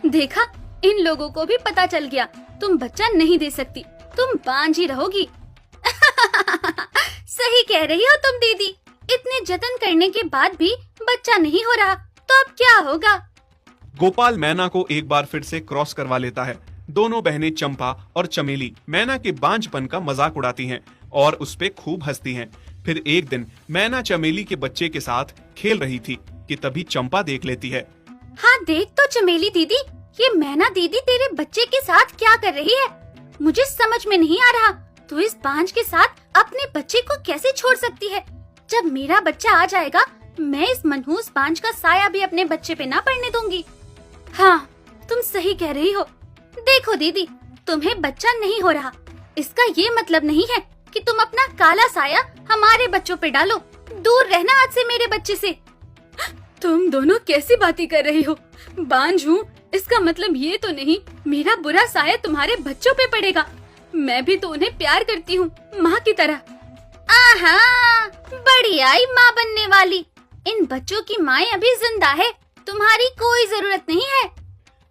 देखा, इन लोगों को भी पता चल गया तुम बच्चा नहीं दे सकती, तुम बांझ ही रहोगी। सही कह रही हो तुम दीदी, इतने जतन करने के बाद भी बच्चा नहीं हो रहा तो अब क्या होगा। गोपाल मैना को एक बार फिर से क्रॉस करवा लेता है। दोनों बहनें चंपा और चमेली मैना के बांझपन का मजाक उड़ाती हैं और उस पे खूब हंसती हैं। फिर एक दिन मैना चमेली के बच्चे के साथ खेल रही थी कि तभी चंपा देख लेती है। हाँ देख तो चमेली दीदी, ये मैना दीदी तेरे बच्चे के साथ क्या कर रही है, मुझे समझ में नहीं आ रहा। तू इस बांझ के साथ अपने बच्चे को कैसे छोड़ सकती है। जब मेरा बच्चा आ जाएगा मैं इस मनहूस बांझ का साया भी अपने बच्चे पे ना पड़ने दूंगी। हाँ तुम सही कह रही हो। देखो दीदी, तुम्हें बच्चा नहीं हो रहा, इसका ये मतलब नहीं है कि तुम अपना काला साया हमारे बच्चों पे डालो। दूर रहना आज से मेरे बच्चे से। तुम दोनों कैसी बातें कर रही हो, बांझ हूँ इसका मतलब ये तो नहीं मेरा बुरा साया तुम्हारे बच्चों पे पड़ेगा। मैं भी तो उन्हें प्यार करती हूँ माँ की तरह। आहा, बड़ी आई माँ बनने वाली। इन बच्चों की माँ अभी जिंदा है, तुम्हारी कोई जरूरत नहीं है।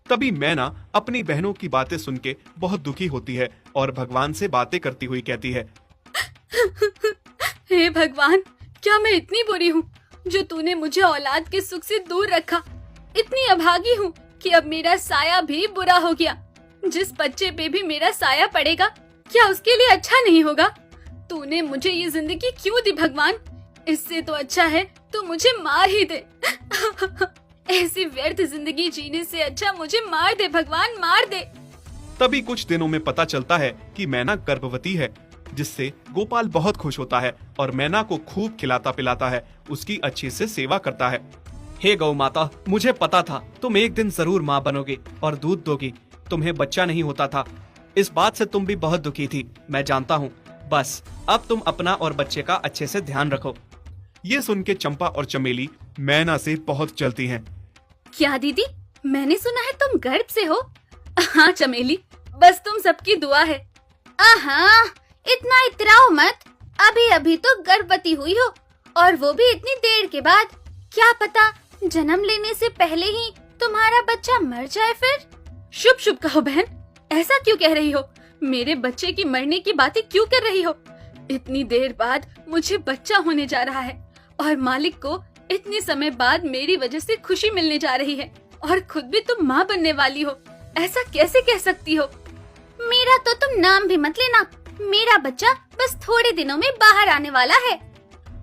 तभी मैना अपनी बहनों की बातें सुन के बहुत दुखी होती है और भगवान से बातें करती हुई कहती है, हे भगवान, क्या मैं इतनी बुरी हूँ जो तूने मुझे औलाद के सुख से दूर रखा। इतनी अभागी हूँ कि अब मेरा साया भी बुरा हो गया। जिस बच्चे पे भी मेरा साया पड़ेगा क्या उसके लिए अच्छा नहीं होगा। तूने मुझे ये जिंदगी क्यों दी भगवान, इससे तो अच्छा है तू मुझे मार ही दे। ऐसी व्यर्थ जिंदगी जीने से अच्छा मुझे मार दे भगवान, मार दे। तभी कुछ दिनों में पता चलता है कि मैना गर्भवती है, जिससे गोपाल बहुत खुश होता है और मैना को खूब खिलाता पिलाता है, उसकी अच्छे से सेवा करता है। हे गौ माता, मुझे पता था तुम एक दिन जरूर माँ बनोगी और दूध दोगी। तुम्हें बच्चा नहीं होता था, इस बात से तुम भी बहुत दुखी थी, मैं जानता हूँ। बस अब तुम अपना और बच्चे का अच्छे से ध्यान रखो। ये सुन के चंपा और चमेली मैना से बहुत जलती हैं। क्या दीदी, मैंने सुना है तुम गर्भ से हो। हाँ चमेली, बस तुम सबकी दुआ है। आहा, इतना इतराओ मत, अभी अभी तो गर्भवती हुई हो और वो भी इतनी देर के बाद। क्या पता जन्म लेने से पहले ही तुम्हारा बच्चा मर जाए फिर। शुभ शुभ कहो बहन, ऐसा क्यों कह रही हो, मेरे बच्चे की मरने की बातें क्यों कर रही हो। इतनी देर बाद मुझे बच्चा होने जा रहा है और मालिक को इतने समय बाद मेरी वजह से खुशी मिलने जा रही है और खुद भी तुम माँ बनने वाली हो, ऐसा कैसे कह सकती हो। मेरा तो तुम नाम भी मत लेना, मेरा बच्चा बस थोड़े दिनों में बाहर आने वाला है।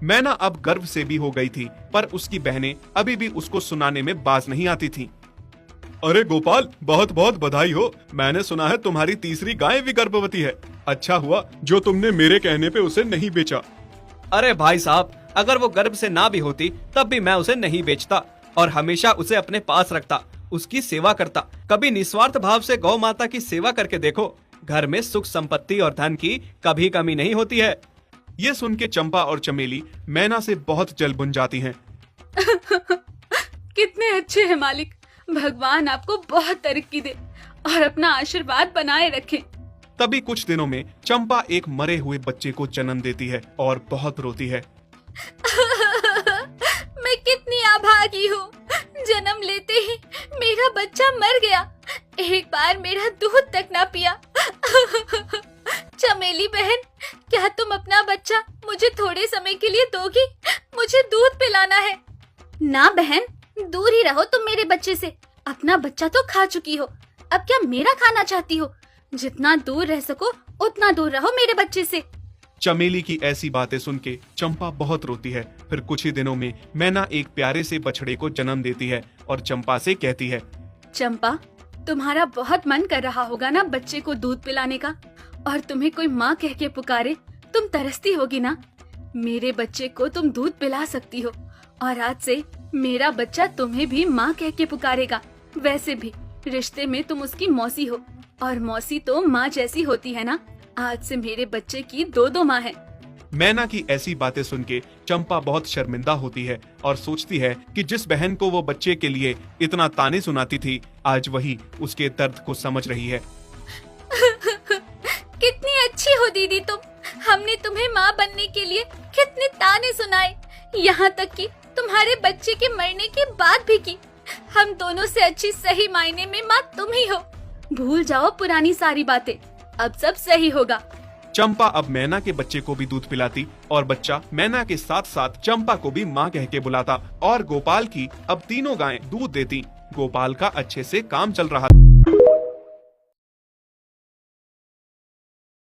मैना अब गर्भ से भी हो गई थी, पर उसकी बहनें अभी भी उसको सुनाने में बाज नहीं आती थीं। अरे गोपाल, बहुत बहुत बधाई हो, मैंने सुना है तुम्हारी तीसरी गाय भी गर्भवती है। अच्छा हुआ जो तुमने मेरे कहने पे उसे नहीं बेचा। अरे भाई साहब, अगर वो गर्भ से ना भी होती तब भी मैं उसे नहीं बेचता और हमेशा उसे अपने पास रखता, उसकी सेवा करता। कभी निस्वार्थ भाव से गौ माता की सेवा करके देखो, घर में सुख संपत्ति और धन की कभी कमी नहीं होती है। ये सुन के चंपा और चमेली मैना से बहुत जल बुन जाती हैं। कितने अच्छे हैं मालिक, भगवान आपको बहुत तरक्की दे और अपना आशीर्वाद बनाए रखे। तभी कुछ दिनों में चंपा एक मरे हुए बच्चे को जन्म देती है और बहुत रोती है। मैं कितनी अभागी हूँ, जन्म लेते ही मेरा बच्चा मर गया, एक बार मेरा दूध तक ना पिया। चमेली बहन, क्या तुम अपना बच्चा मुझे थोड़े समय के लिए दोगी, मुझे दूध पिलाना है। ना बहन, दूर ही रहो तुम मेरे बच्चे से, अपना बच्चा तो खा चुकी हो, अब क्या मेरा खाना चाहती हो। जितना दूर रह सको उतना दूर रहो मेरे बच्चे से। चमेली की ऐसी बातें सुन के चंपा बहुत रोती है। फिर कुछ ही दिनों में मैना एक प्यारे से बछड़े को जन्म देती है और चंपा से कहती है, चंपा, तुम्हारा बहुत मन कर रहा होगा ना बच्चे को दूध पिलाने का, और तुम्हें कोई माँ कह के पुकारे तुम तरसती होगी ना। मेरे बच्चे को तुम दूध पिला सकती हो और आज से मेरा बच्चा तुम्हें भी माँ कह के पुकारेगा। वैसे भी रिश्ते में तुम उसकी मौसी हो और मौसी तो माँ जैसी होती है ना। आज से मेरे बच्चे की दो माँ है। मैना की ऐसी बातें सुन के चंपा बहुत शर्मिंदा होती है और सोचती है कि जिस बहन को वो बच्चे के लिए इतना ताने सुनाती थी, आज वही उसके दर्द को समझ रही है। कितनी अच्छी हो दीदी तुम, हमने तुम्हें माँ बनने के लिए कितने ताने सुनाए, यहाँ तक कि तुम्हारे बच्चे के मरने की बात भी की। हम दोनों से अच्छी सही मायने में माँ तुम ही हो। भूल जाओ पुरानी सारी बातें, अब सब सही होगा। चंपा अब मैना के बच्चे को भी दूध पिलाती और बच्चा मैना के साथ साथ चंपा को भी माँ कह के बुलाता और गोपाल की अब तीनों गायें दूध देती। गोपाल का अच्छे से काम चल रहा था।